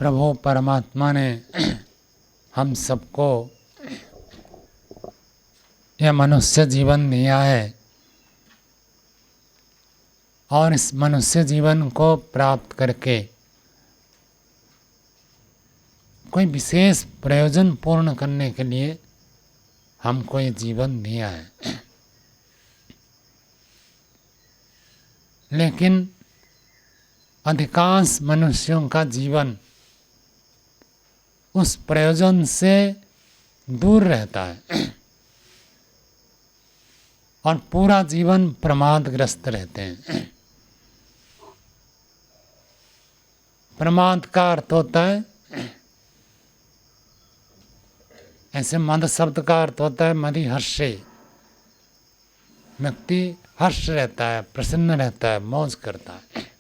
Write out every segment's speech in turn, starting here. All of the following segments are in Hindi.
प्रभु परमात्मा ने हम सबको यह मनुष्य जीवन दिया है और इस मनुष्य जीवन को प्राप्त करके कोई विशेष प्रयोजन पूर्ण करने के लिए हमको ये जीवन दिया है। लेकिन अधिकांश मनुष्यों का जीवन उस प्रयोजन से दूर रहता है और पूरा जीवन प्रमादग्रस्त रहते हैं। प्रमाद का अर्थ होता है, ऐसे मद शब्द का अर्थ होता है मदि हर्षे, व्यक्ति हर्ष रहता है, प्रसन्न रहता है, मौज करता है।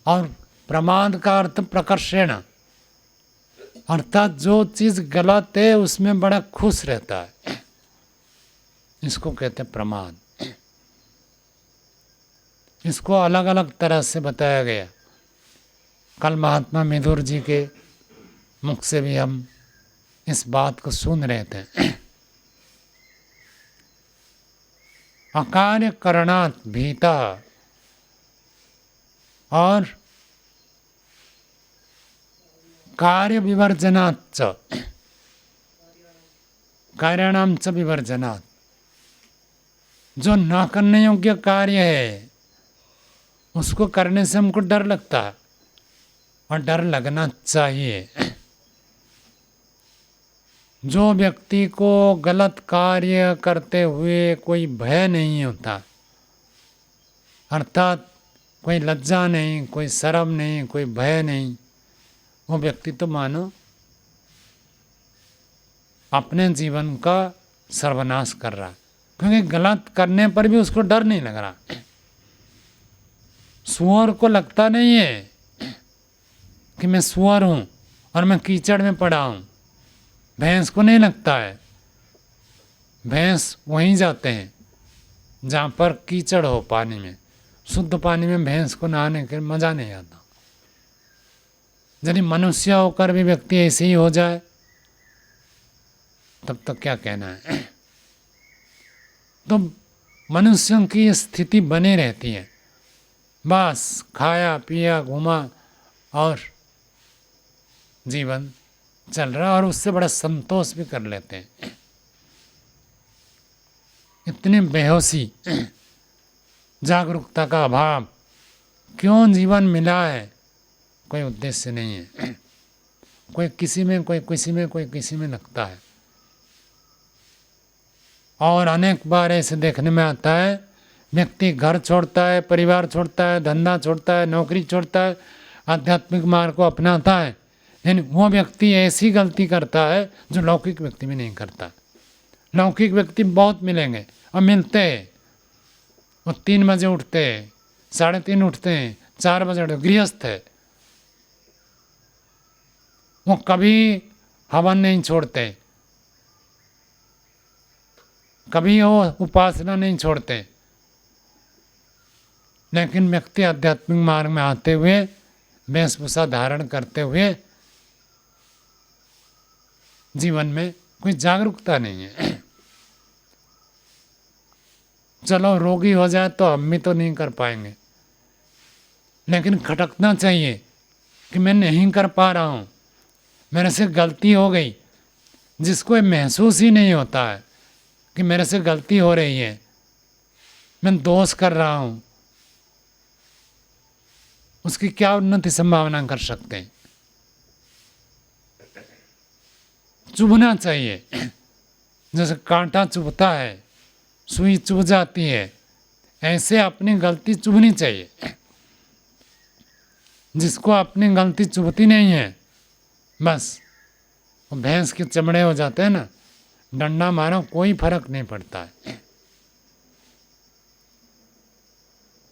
और प्रमाद का अर्थ प्रकर्षण, अर्थात जो चीज गलत है उसमें बड़ा खुश रहता है, इसको कहते हैं प्रमाद। इसको अलग अलग तरह से बताया गया। कल महात्मा मेधुर जी के मुख से भी हम इस बात को सुन रहे थे। अकार्य करणात् भीता और कार्य विवर्जनात् च, कार्याणाम च विवर्जनात्, जो न करने योग्य कार्य है उसको करने से हमको डर लगता है और डर लगना चाहिए। जो व्यक्ति को गलत कार्य करते हुए कोई भय नहीं होता, अर्थात कोई लज्जा नहीं, कोई शर्म नहीं, कोई भय नहीं, वो व्यक्ति तो मानो अपने जीवन का सर्वनाश कर रहा है, क्योंकि गलत करने पर भी उसको डर नहीं लग रहा। सुअर को लगता नहीं है कि मैं सुअर हूं और मैं कीचड़ में पड़ा हूं। भैंस को नहीं लगता है। भैंस वहीं जाते हैं जहाँ पर कीचड़ हो पानी में। शुद्ध पानी में भैंस को नहाने के मजा नहीं आता। यदि मनुष्य होकर भी व्यक्ति ऐसे ही हो जाए तब तक क्या कहना है। तो मनुष्यों की स्थिति बनी रहती है, बस खाया पिया घूमा और जीवन चल रहा, और उससे बड़ा संतोष भी कर लेते हैं। इतनी बेहोशी, जागरूकता का अभाव, क्यों जीवन मिला है, कोई उद्देश्य नहीं है। कोई किसी में, कोई किसी में, कोई किसी में लगता है। और अनेक बार ऐसे देखने में आता है, व्यक्ति घर छोड़ता है, परिवार छोड़ता है, धंधा छोड़ता है, नौकरी छोड़ता है, आध्यात्मिक मार्ग को अपनाता है, लेकिन वो व्यक्ति ऐसी गलती करता है जो लौकिक व्यक्ति में नहीं करता। लौकिक व्यक्ति बहुत मिलेंगे और मिलते हैं। वो 3 बजे उठते हैं, 3:30 उठते हैं, 4 बजे उठते, गृहस्थ है। वो कभी हवन नहीं छोड़ते, कभी वो उपासना नहीं छोड़ते। लेकिन व्यक्ति आध्यात्मिक मार्ग में आते हुए, वेशभूषा धारण करते हुए जीवन में कोई जागरूकता नहीं है। चलो रोगी हो जाए तो हम भी तो नहीं कर पाएंगे, लेकिन खटकना चाहिए कि मैं नहीं कर पा रहा हूँ, मेरे से गलती हो गई। जिसको महसूस ही नहीं होता है कि मेरे से गलती हो रही है, मैं दोष कर रहा हूँ, उसकी क्या उन्नति संभावना कर सकते हैं। चुभना चाहिए, जैसे कांटा चुभता है, सुई चुभ जाती है, ऐसे अपनी गलती चुभनी चाहिए। जिसको अपनी गलती चुभती नहीं है, बस वो भैंस के चमड़े हो जाते हैं ना, डंडा मारो कोई फर्क नहीं पड़ता है।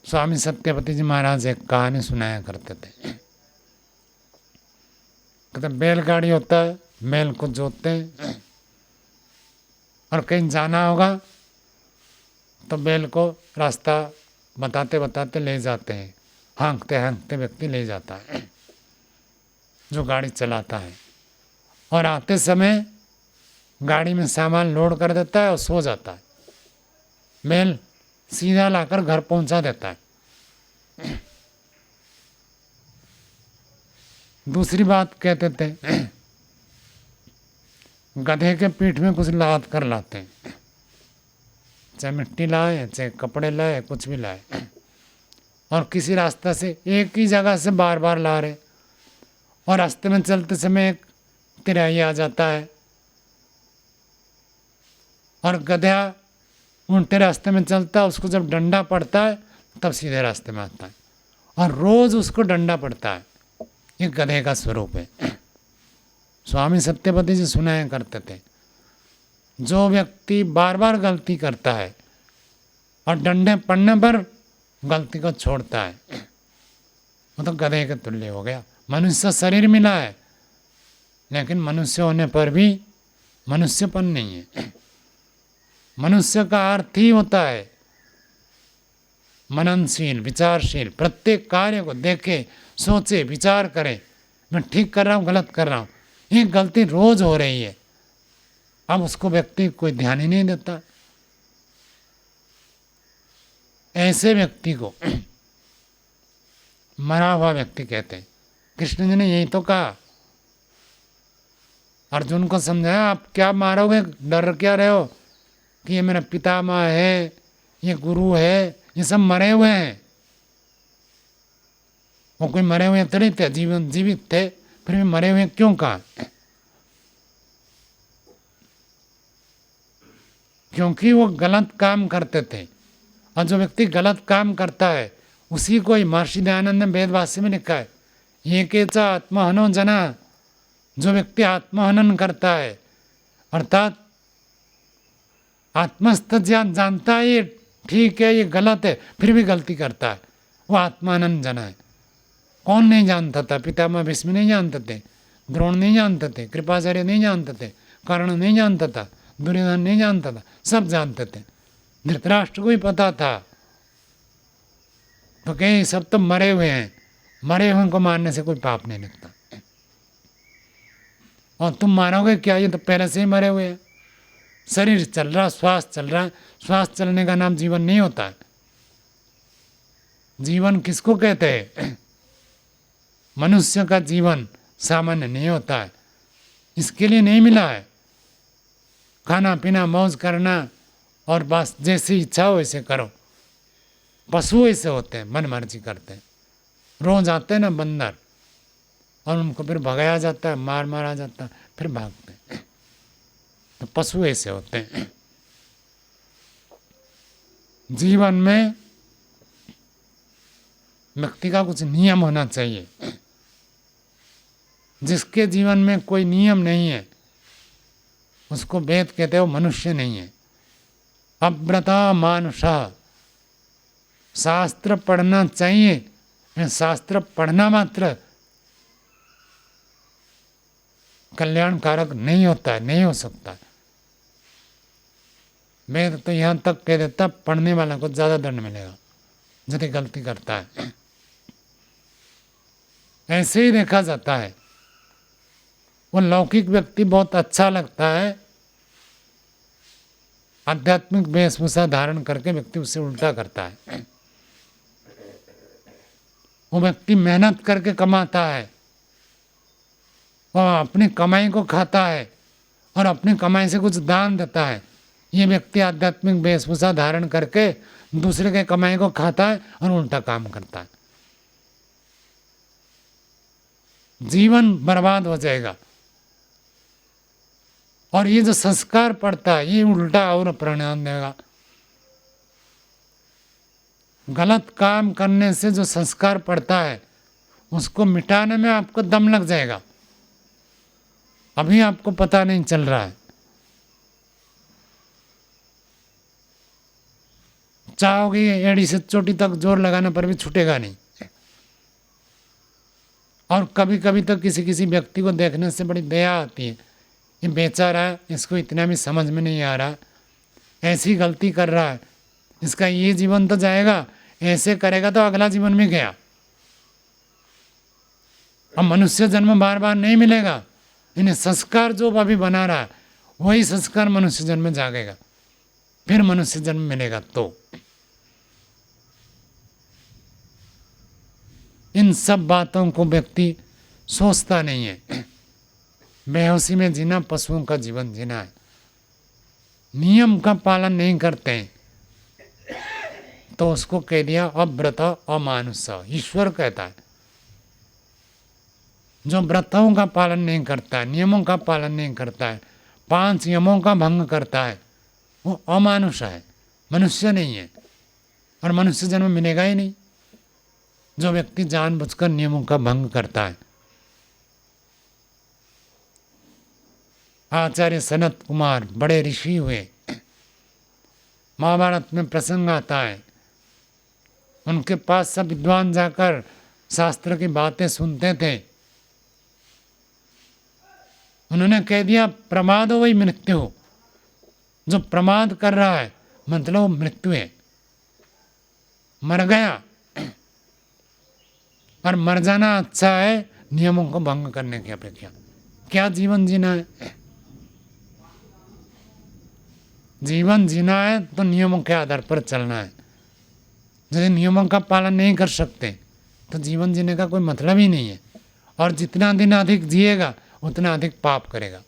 स्वामी सत्यपति जी महाराज एक कहानी सुनाया करते थे। कहते बैलगाड़ी होता है, बैल को जोतते हैं और कहीं जाना होगा तो बैल को रास्ता बताते बताते ले जाते हैं, हाँकते हाँकते व्यक्ति ले जाता है। जो गाड़ी चलाता है, और आते समय गाड़ी में सामान लोड कर देता है और सो जाता है। बैल सीधा लाकर घर पहुंचा देता है। दूसरी बात कहते थे, गधे के पीठ में कुछ लाद कर लाते हैं, चाहे मिट्टी लाए चाहे कपड़े लाए कुछ भी लाए, और किसी रास्ता से एक ही जगह से बार बार ला रहे, और रास्ते में चलते समय एक तिराही आ जाता है, और गधा उल्टे रास्ते में चलता है, उसको जब डंडा पड़ता है तब सीधे रास्ते में आता है, और रोज उसको डंडा पड़ता है। ये गधे का स्वरूप है। स्वामी सत्यपति जी सुनाया करते थे, जो व्यक्ति बार बार गलती करता है और डंडे पड़ने पर गलती को छोड़ता है, वो तो गधे के तुल्य हो गया। मनुष्य शरीर मिला है, लेकिन मनुष्य होने पर भी मनुष्यपन नहीं है। मनुष्य का अर्थ ही होता है मननशील, विचारशील, प्रत्येक कार्य को देखे, सोचे, विचार करे, मैं ठीक कर रहा हूँ गलत कर रहा हूँ। ये गलती रोज हो रही है, अब उसको व्यक्ति कोई ध्यान ही नहीं देता। ऐसे व्यक्ति को मरा हुआ व्यक्ति कहते हैं। कृष्ण जी ने यही तो कहा, अर्जुन को समझाया, आप क्या मारोगे, डर क्या रहे हो कि ये मेरा पितामह है, ये गुरु है, ये सब मरे हुए हैं। वो कोई मरे हुए थोड़ी थे, जीवित थे, फिर भी मरे हुए क्यों कहा? क्योंकि वो गलत काम करते थे, और जो व्यक्ति गलत काम करता है उसी को ही महर्षि दयानंद ने वेदवासी में लिखा है, ये केचा आत्महनो जना। जो व्यक्ति आत्महनन करता है, अर्थात आत्मस्थ ज्ञान जानता है ये ठीक है ये गलत है, फिर भी गलती करता है, वो आत्मानंद जना है। कौन नहीं जानता था? पितामह भीष्म नहीं जानते थे, द्रोण नहीं जानते थे, कृपाचार्य नहीं जानते थे, कर्ण नहीं जानता था, दुर्योधन नहीं जानता था, सब जानते थे। धृतराष्ट्र को भी पता था, तो कहीं सब तो मरे हुए हैं, मरे हुए को मारने से कोई पाप नहीं लगता। और तुम मारोगे क्या, ये तो पहले से ही मरे हुए हैं। शरीर चल रहा, श्वास चल रहा है, श्वास चलने का नाम जीवन नहीं होता है। जीवन किसको कहते हैं? मनुष्य का जीवन सामान्य नहीं होता है, इसके लिए नहीं मिला है। खाना पीना मौज करना और बस जैसी इच्छा हो वैसे करो। पशु ऐसे होते हैं, मन मर्जी करते हैं। रोज आते हैं ना बंदर, और उनको फिर भगाया जाता है, मारा जाता है, फिर भागते हैं। तो पशु ऐसे होते हैं। जीवन में व्यक्ति का कुछ नियम होना चाहिए। जिसके जीवन में कोई नियम नहीं है उसको वेद कहते हो मनुष्य नहीं है। अव्रता मानुषा। शास्त्र पढ़ना चाहिए, शास्त्र पढ़ना मात्र कल्याणकारक नहीं होता है, नहीं हो सकता। वेद तो यहाँ तक कह देता पढ़ने वाला को ज्यादा दंड मिलेगा यदि गलती करता है। ऐसे ही देखा जाता है। वो लौकिक व्यक्ति बहुत अच्छा लगता है, आध्यात्मिक वेशभूषा धारण करके व्यक्ति उससे उल्टा करता है। वो व्यक्ति मेहनत करके कमाता है, वह अपनी कमाई को खाता है और अपनी कमाई से कुछ दान देता है। ये व्यक्ति आध्यात्मिक वेशभूषा धारण करके दूसरे के कमाई को खाता है और उल्टा काम करता है। जीवन बर्बाद हो जाएगा। और ये जो संस्कार पड़ता है ये उल्टा और परिणाम देगा। गलत काम करने से जो संस्कार पड़ता है उसको मिटाने में आपको दम लग जाएगा, अभी आपको पता नहीं चल रहा है। चाहोगे एड़ी से चोटी तक जोर लगाने पर भी छूटेगा नहीं। और कभी कभी तो किसी किसी व्यक्ति को देखने से बड़ी दया आती है, ये बेचारा है, इसको इतना भी समझ में नहीं आ रहा, ऐसी गलती कर रहा है, इसका ये जीवन तो जाएगा, ऐसे करेगा तो अगला जीवन में गया। अब मनुष्य जन्म बार बार नहीं मिलेगा, इन्हें संस्कार जो अभी बना रहा है वही संस्कार मनुष्य जन्म में जागेगा, फिर मनुष्य जन्म मिलेगा। तो इन सब बातों को व्यक्ति सोचता नहीं है। बेहोशी में जीना पशुओं का जीवन जीना है। नियम का पालन नहीं करते हैं तो उसको कह दिया अव्रत अमानुष। ईश्वर कहता है जो व्रतों का पालन नहीं करता है, नियमों का पालन नहीं करता है, 5 यमों का भंग करता है, वो अमानुष है, मनुष्य नहीं है, और मनुष्य जन्म मिलेगा ही नहीं। जो व्यक्ति जानबूझकर नियमों का भंग करता है। आचार्य सनत कुमार बड़े ऋषि हुए, महाभारत में प्रसंग आता है, उनके पास सब विद्वान जाकर शास्त्र की बातें सुनते थे। उन्होंने कह दिया प्रमाद वही मृत्यु। जो प्रमाद कर रहा है मतलब मृत्यु है, मर गया। और मर जाना अच्छा है नियमों को भंग करने की अपेक्षा। क्या जीवन जीना है? जीवन जीना है तो नियमों के आधार पर चलना है। यदि नियमों का पालन नहीं कर सकते तो जीवन जीने का कोई मतलब ही नहीं है, और जितना दिन अधिक जिएगा उतना अधिक पाप करेगा।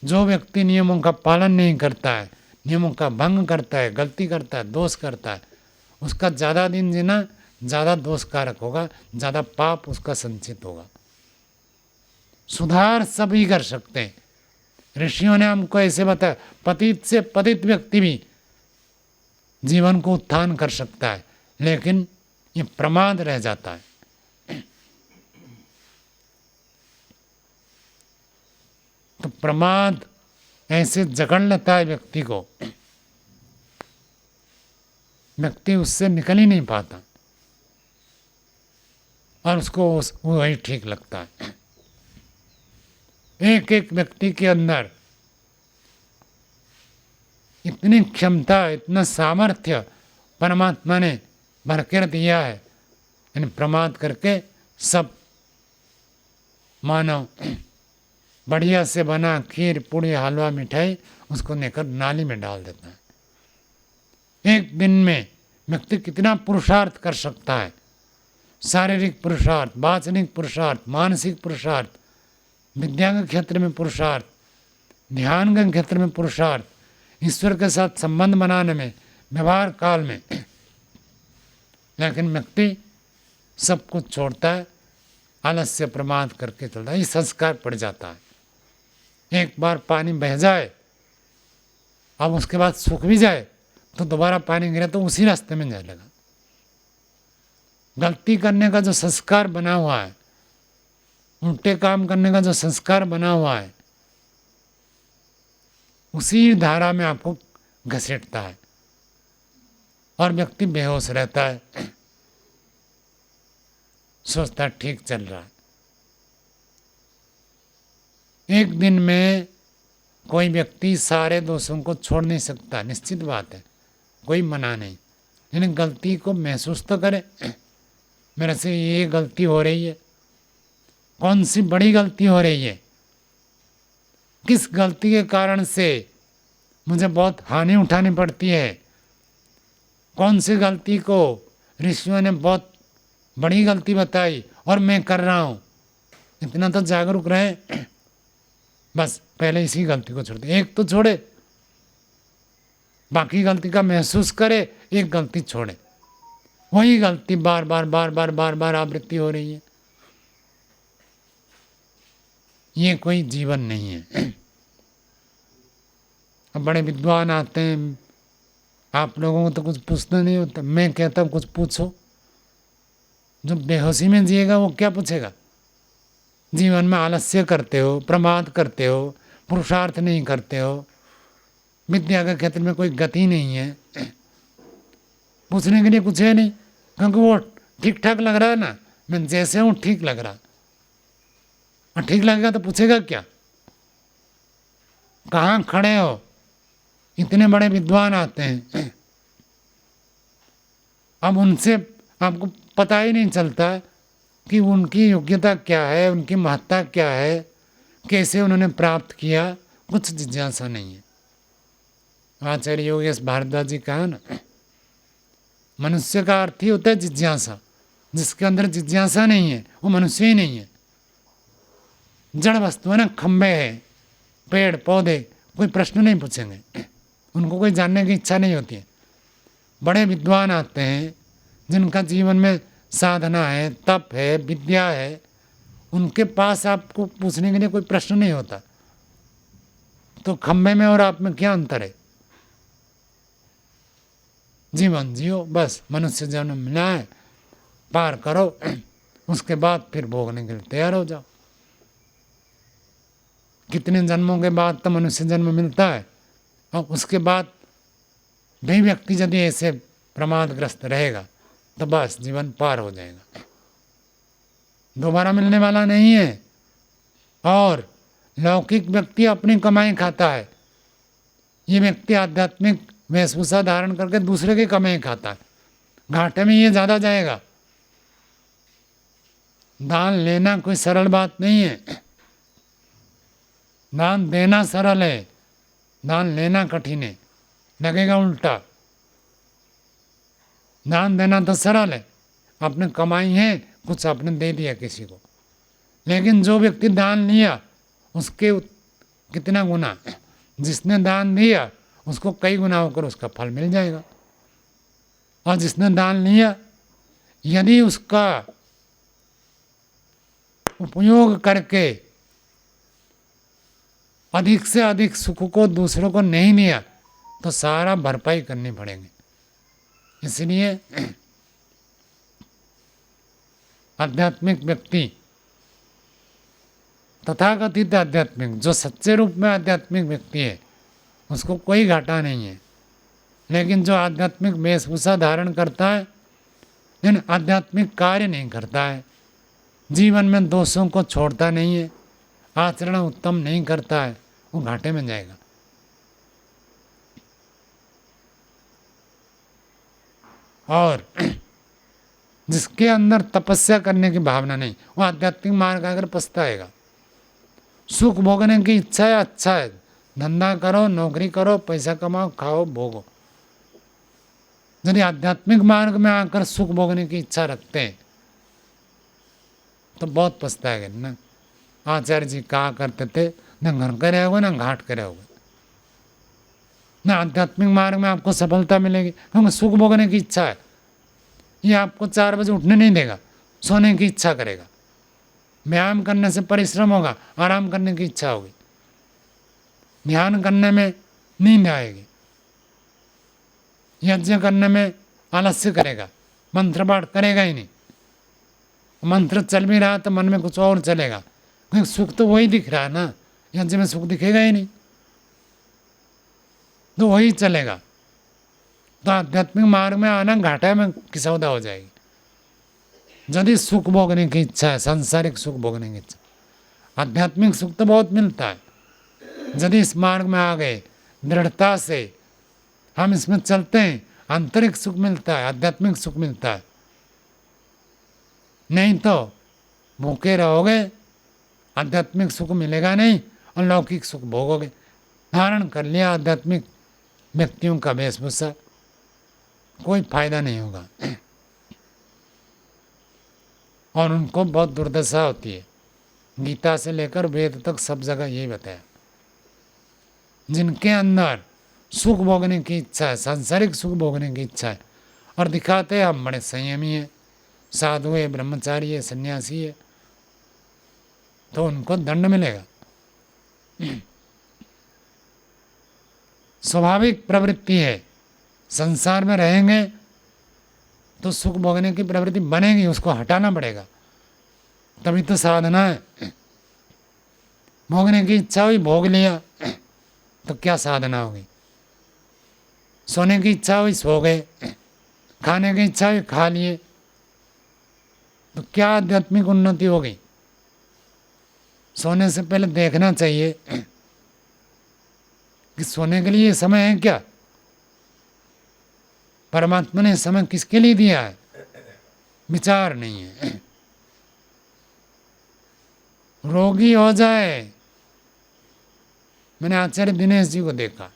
जो व्यक्ति नियमों का पालन नहीं करता है, नियमों का भंग करता है, गलती करता है, दोष करता है, उसका ज़्यादा दिन जीना ज़्यादा दोषकारक होगा, ज़्यादा पाप उसका संचित होगा। सुधार सभी कर सकते हैं। ऋषियों ने हमको ऐसे बताया, पतित से पतित व्यक्ति भी जीवन को उत्थान कर सकता है, लेकिन ये प्रमाद रह जाता है। तो प्रमाद ऐसे जकड़ लेता है व्यक्ति को, व्यक्ति उससे निकल ही नहीं पाता, और उसको वही ठीक लगता है। एक एक व्यक्ति के अंदर इतनी क्षमता, इतना सामर्थ्य परमात्मा ने भर कर दिया है, इन प्रमाद करके सब मानव बढ़िया से बना खीर पूड़ी हलवा मिठाई उसको लेकर नाली में डाल देता है। एक दिन में व्यक्ति कितना पुरुषार्थ कर सकता है, शारीरिक पुरुषार्थ, वाचनिक पुरुषार्थ, मानसिक पुरुषार्थ, विद्या के क्षेत्र में पुरुषार्थ, ध्यान के क्षेत्र में पुरुषार्थ, ईश्वर के साथ संबंध बनाने में, व्यवहार काल में। लेकिन व्यक्ति सब कुछ छोड़ता है, आलस्य प्रमाद करके चलता है, ये संस्कार पड़ जाता है। एक बार पानी बह जाए, अब उसके बाद सूख भी जाए तो दोबारा पानी गिरे तो उसी रास्ते में जाए लगा। गलती करने का जो संस्कार बना हुआ है, उल्टे काम करने का जो संस्कार बना हुआ है, उसी धारा में आपको घसीटता है और व्यक्ति बेहोश रहता है, सोचता है ठीक चल रहा है। एक दिन में कोई व्यक्ति सारे दोषों को छोड़ नहीं सकता, निश्चित बात है, कोई मना नहीं, लेकिन गलती को महसूस तो करे, मेरे से ये गलती हो रही है, कौन सी बड़ी गलती हो रही है, किस गलती के कारण से मुझे बहुत हानि उठानी पड़ती है, कौन सी गलती को ऋषियों ने बहुत बड़ी गलती बताई और मैं कर रहा हूँ। इतना तो जागरूक रहे, बस पहले इसी गलती को छोड़ दे। एक तो छोड़े, बाकी गलती का महसूस करे, एक गलती छोड़े, वही गलती बार बार बार बार बार बार आवृत्ति हो रही है। ये कोई जीवन नहीं है। अब बड़े विद्वान आते हैं, आप लोगों को तो कुछ पूछना नहीं होता, मैं कहता हूँ कुछ पूछो। जो बेहोशी में जिएगा वो क्या पूछेगा? जीवन में आलस्य करते हो, प्रमाद करते हो, पुरुषार्थ नहीं करते हो, विद्या के क्षेत्र में कोई गति नहीं है, पूछने के लिए कुछ है नहीं, क्योंकि वो ठीक ठाक लग रहा है ना, मैं जैसे हूँ ठीक लग रहा, और ठीक लगेगा तो पूछेगा क्या? कहाँ खड़े हो? इतने बड़े विद्वान आते हैं, अब उनसे आपको पता ही नहीं चलता कि उनकी योग्यता क्या है, उनकी महत्ता क्या है, कैसे उन्होंने प्राप्त किया, कुछ जिज्ञासा नहीं है। आचार्य योगेश भारद्वाज जी का है ना, मनुष्य का अर्थ ही होता है जिज्ञासा। जिसके अंदर जिज्ञासा नहीं है वो मनुष्य ही नहीं है। जड़ वस्तु है ना, खंबे है, पेड़ पौधे, कोई प्रश्न नहीं पूछेंगे, उनको कोई जानने की इच्छा नहीं होती है। बड़े विद्वान आते हैं जिनका जीवन में साधना है, तप है, विद्या है, उनके पास आपको पूछने के लिए कोई प्रश्न नहीं होता। तो खंबे में और आप में क्या अंतर है? जीवन जियो, बस मनुष्य जन्म मिला है, पार करो, उसके बाद फिर भोगने के लिए तैयार हो जाओ। कितने जन्मों के बाद तो मनुष्य जन्म मिलता है, और उसके बाद भी व्यक्ति यदि ऐसे प्रमादग्रस्त रहेगा तो बस जीवन पार हो जाएगा, दोबारा मिलने वाला नहीं है। और लौकिक व्यक्ति अपनी कमाई खाता है, ये व्यक्ति आध्यात्मिक वेशभूषा धारण करके दूसरे की कमाई खाता है, घाटे में ये ज़्यादा जाएगा। दान लेना कोई सरल बात नहीं है, दान देना सरल है, दान लेना कठिन है, लगेगा उल्टा। दान देना तो सरल है, आपने कमाई है, कुछ आपने दे दिया किसी को, लेकिन जो व्यक्ति दान लिया उसके कितना गुना, जिसने दान दिया उसको कई गुना होकर उसका फल मिल जाएगा। और जिसने दान लिया यदि उसका उपयोग करके अधिक से अधिक सुख को दूसरों को नहीं लिया तो सारा भरपाई करनी पड़ेगी। इसलिए आध्यात्मिक व्यक्ति, तथाकथित आध्यात्मिक, जो सच्चे रूप में आध्यात्मिक व्यक्ति है, उसको कोई घाटा नहीं है। लेकिन जो आध्यात्मिक वेशभूषा धारण करता है लेकिन आध्यात्मिक कार्य नहीं करता है, जीवन में दोषों को छोड़ता नहीं है, आचरण उत्तम नहीं करता है, वो घाटे में जाएगा। और जिसके अंदर तपस्या करने की भावना नहीं, वो आध्यात्मिक मार्ग आकर पछताएगा। सुख भोगने की इच्छा है, अच्छा है, धंधा करो, नौकरी करो, पैसा कमाओ, खाओ, भोगो। यदि आध्यात्मिक मार्ग में आकर सुख भोगने की इच्छा रखते हैं तो बहुत पछताएंगे ना। आचार्य जी कहा करते थे, न घर के रहोगे ना घाट के रहोगे। ना आध्यात्मिक मार्ग में आपको सफलता मिलेगी, क्योंकि सुख भोगने की इच्छा है, ये आपको 4 बजे उठने नहीं देगा, सोने की इच्छा करेगा। व्यायाम करने से परिश्रम होगा, आराम करने की इच्छा होगी। ध्यान करने में नींद आएगी, यज्ञ करने में आलस्य करेगा, मंत्र पाठ करेगा ही नहीं। मंत्र चल भी रहा तो मन में कुछ और चलेगा, क्योंकि सुख तो वही दिख रहा है ना, यज्ञ में सुख दिखेगा ही नहीं, तो वही चलेगा। तो आध्यात्मिक मार्ग में आना घाटा में किसौदा हो जाएगी। यदि सुख भोगने की इच्छा है, सांसारिक सुख भोगने की इच्छा, आध्यात्मिक सुख तो बहुत मिलता है। यदि इस मार्ग में आ गए, दृढ़ता से हम इसमें चलते हैं, आंतरिक सुख मिलता है, आध्यात्मिक सुख मिलता है। नहीं तो भूखे रहोगे, आध्यात्मिक सुख मिलेगा नहीं और लौकिक सुख भोगोगे। धारण कर लिया आध्यात्मिक व्यक्तियों का वेशभूषा, कोई फायदा नहीं होगा और उनको बहुत दुर्दशा होती है। गीता से लेकर वेद तक सब जगह यही बताया। जिनके अंदर सुख भोगने की इच्छा है, सांसारिक सुख भोगने की इच्छा है, और दिखाते हैं हम बड़े संयमी है, साधु है, ब्रह्मचारी है, सन्यासी है, तो उनको दंड मिलेगा। स्वाभाविक प्रवृत्ति है, संसार में रहेंगे तो सुख भोगने की प्रवृत्ति बनेगी, उसको हटाना पड़ेगा, तभी तो साधना है। भोगने की इच्छा हुई, भोग लिया, तो क्या साधना होगी। सोने की इच्छा हुई, सो गए, खाने की इच्छा हुई, खा लिए, तो क्या आध्यात्मिक उन्नति होगी। सोने से पहले देखना चाहिए कि सोने के लिए समय है क्या, परमात्मा ने समय किसके लिए दिया है। विचार नहीं है। रोगी हो जाए, मैंने आचार्य दिनेश जी को देखा।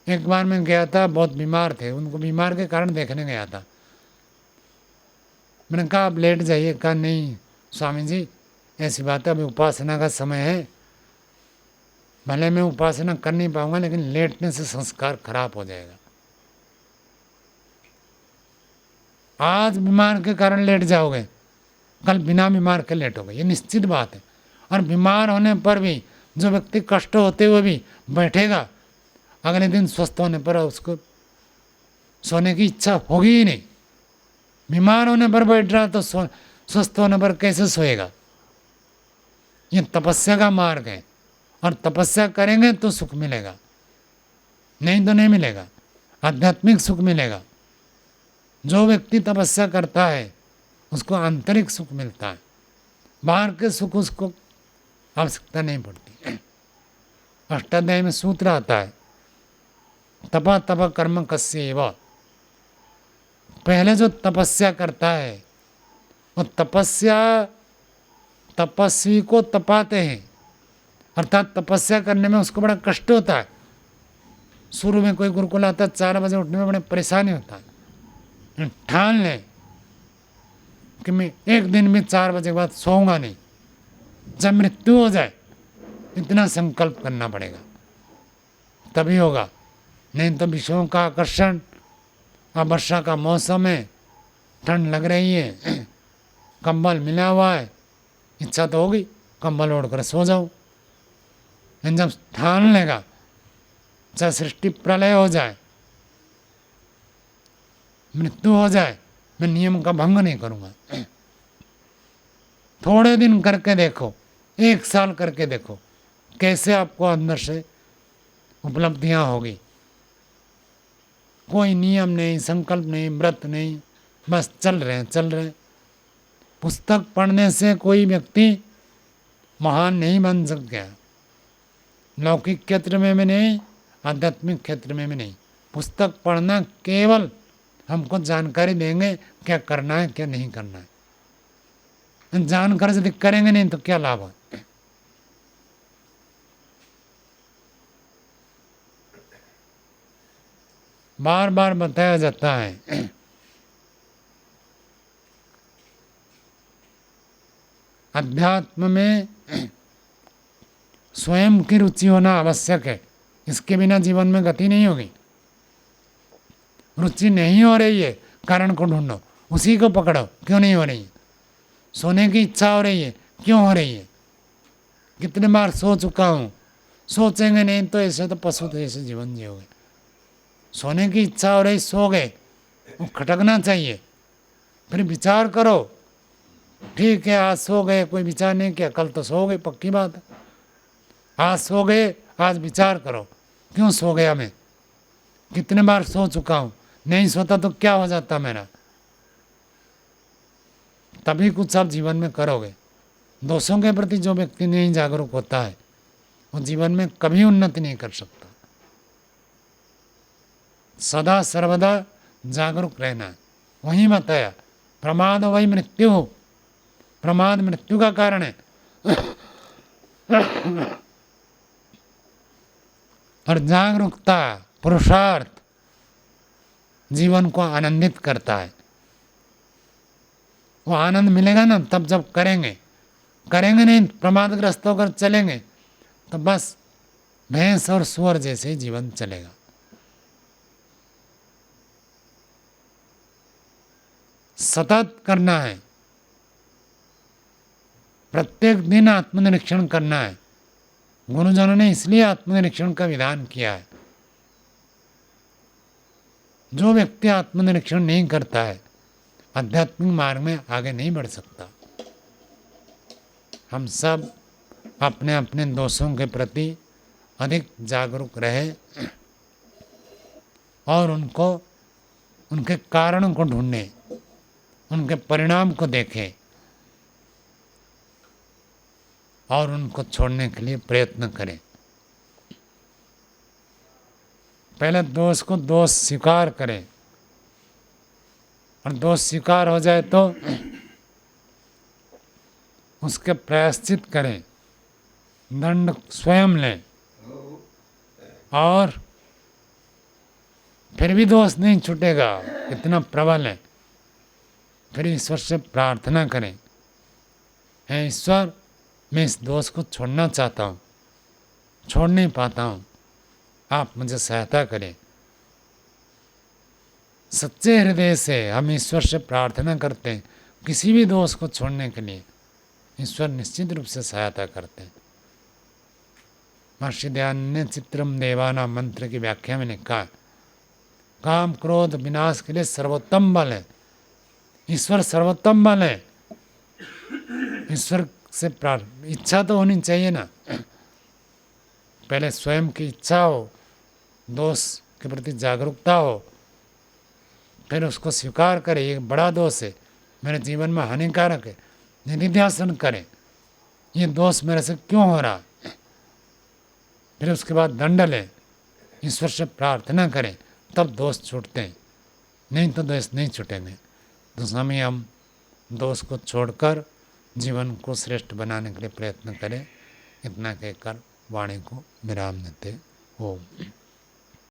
एक बार मैं गया था, बहुत बीमार थे, उनको बीमार के कारण देखने गया था। मैंने कहा आप लेट जाइए। कहा नहीं स्वामी जी, ऐसी बात है, अभी उपासना का समय है, भले मैं उपासना कर नहीं पाऊंगा, लेकिन लेटने से संस्कार खराब हो जाएगा। आज बीमार के कारण लेट जाओगे, कल बिना बीमार के लेटोगे, ये निश्चित बात है। और बीमार होने पर भी जो व्यक्ति कष्ट होते हुए भी बैठेगा, अगले दिन स्वस्थ होने पर उसको सोने की इच्छा होगी ही नहीं। बीमार होने पर बैठ रहा तो स्वस्थ होने पर कैसे सोएगा? ये तपस्या का मार्ग है, और तपस्या करेंगे तो सुख मिलेगा, नहीं तो नहीं मिलेगा। आध्यात्मिक सुख मिलेगा। जो व्यक्ति तपस्या करता है उसको आंतरिक सुख मिलता है, बाहर के सुख उसको आवश्यकता नहीं पड़ती। अष्टाध्याय में सूत्र आता है, तपा तप कर्म कस्यैव। पहले जो तपस्या करता है वो तपस्वी को तपाते हैं, अर्थात तपस्या करने में उसको बड़ा कष्ट होता है। शुरू में कोई गुरुकुल आता है, 4 बजे उठने में बड़े परेशानी होता है। ठान ले कि मैं एक दिन में 4 बजे के बाद सोऊंगा नहीं, जब मृत्यु हो जाए, इतना संकल्प करना पड़ेगा, तभी होगा। नहीं तो विषयों का आकर्षण, अब वर्षा का मौसम है, ठंड लग रही है, कंबल मिला हुआ है, इच्छा तो होगी कंबल ओढ़ कर सो जाऊं। लेकिन जब ठान लेगा, चाहे सृष्टि प्रलय हो जाए, मृत्यु हो जाए, मैं नियम का भंग नहीं करूंगा। थोड़े दिन करके देखो, 1 साल करके देखो, कैसे आपको अंदर से उपलब्धियां होगी। कोई नियम नहीं, संकल्प नहीं, व्रत नहीं, बस चल रहे हैं। पुस्तक पढ़ने से कोई व्यक्ति महान नहीं बन सकता, लौकिक क्षेत्र में भी नहीं, आध्यात्मिक क्षेत्र में भी नहीं। पुस्तक पढ़ना केवल हमको जानकारी देंगे क्या करना है क्या नहीं करना है। जानकर यदि करेंगे नहीं तो क्या लाभ है? बार बार बताया जाता है, अध्यात्म में स्वयं की रुचि होना आवश्यक है, इसके बिना जीवन में गति नहीं होगी। रुचि नहीं हो रही है, कारण को ढूंढो, उसी को पकड़ो। क्यों नहीं हो रही है? सोने की इच्छा हो रही है, क्यों हो रही है? कितने बार सो चुका हूँ। सोचेंगे नहीं तो ऐसे तो पशु तो ऐसे जीवन जियोगे। सोने की इच्छा हो रही, सो गए, वो खटकना चाहिए, फिर विचार करो। ठीक है, आज सो गए, कोई विचार नहीं किया, कल तो सो गए, पक्की बात है। आज सो गए, आज विचार करो क्यों सो गया मैं, कितने बार सो चुका हूँ, नहीं सोता तो क्या हो जाता मेरा। तभी कुछ आप जीवन में करोगे। दोषों के प्रति जो व्यक्ति नहीं जागरूक होता है वो जीवन में कभी उन्नति नहीं कर सकता। सदा सर्वदा जागरूक रहना है। वही बताया, प्रमाद वही मृत्यु हो, प्रमाद मृत्यु का कारण है। और जागरूकता, पुरुषार्थ जीवन को आनंदित करता है। वो आनंद मिलेगा ना तब जब करेंगे नहीं, प्रमादग्रस्त होकर चलेंगे तो बस भैंस और सुअर जैसे जीवन चलेगा। सतत करना है, प्रत्येक दिन आत्मनिरीक्षण करना है। गुरुजनों ने इसलिए आत्मनिरीक्षण का विधान किया है। जो व्यक्ति आत्मनिरीक्षण नहीं करता है आध्यात्मिक मार्ग में आगे नहीं बढ़ सकता। हम सब अपने अपने दोषों के प्रति अधिक जागरूक रहे और उनके कारणों को ढूंढें, उनके परिणाम को देखें और उनको छोड़ने के लिए प्रयत्न करें। पहले दोष को दोष स्वीकार करें और दोष स्वीकार हो जाए तो उसके प्रायश्चित करें, दंड स्वयं लें, और फिर भी दोष नहीं छूटेगा, इतना प्रबल है, फिर ईश्वर से प्रार्थना करें, हे ईश्वर मैं इस दोष को छोड़ना चाहता हूँ, छोड़ नहीं पाता हूँ, आप मुझे सहायता करें। सच्चे हृदय से हम ईश्वर से प्रार्थना करते हैं किसी भी दोष को छोड़ने के लिए, ईश्वर निश्चित रूप से सहायता करते हैं। महर्षि दयानंद ने चित्रम देवाना मंत्र की व्याख्या में लिखा, काम क्रोध विनाश के लिए सर्वोत्तम बल है, ईश्वर सर्वोत्तम बल है। ईश्वर से इच्छा तो होनी चाहिए ना, पहले स्वयं की इच्छा हो, दोष के प्रति जागरूकता हो, फिर उसको स्वीकार करे, ये बड़ा दोष है, मेरे जीवन में हानिकारक है, निधिध्यासन करें, ये दोष मेरे से क्यों हो रहा, फिर उसके बाद दंड लें, ईश्वर से प्रार्थना करें, तब दोष छूटते हैं, नहीं तो दोष नहीं छूटेंगे। तो समय हम दोष को छोड़कर जीवन को श्रेष्ठ बनाने के लिए प्रयत्न करें। इतना कहकर वाणी को विराम देते। ओम।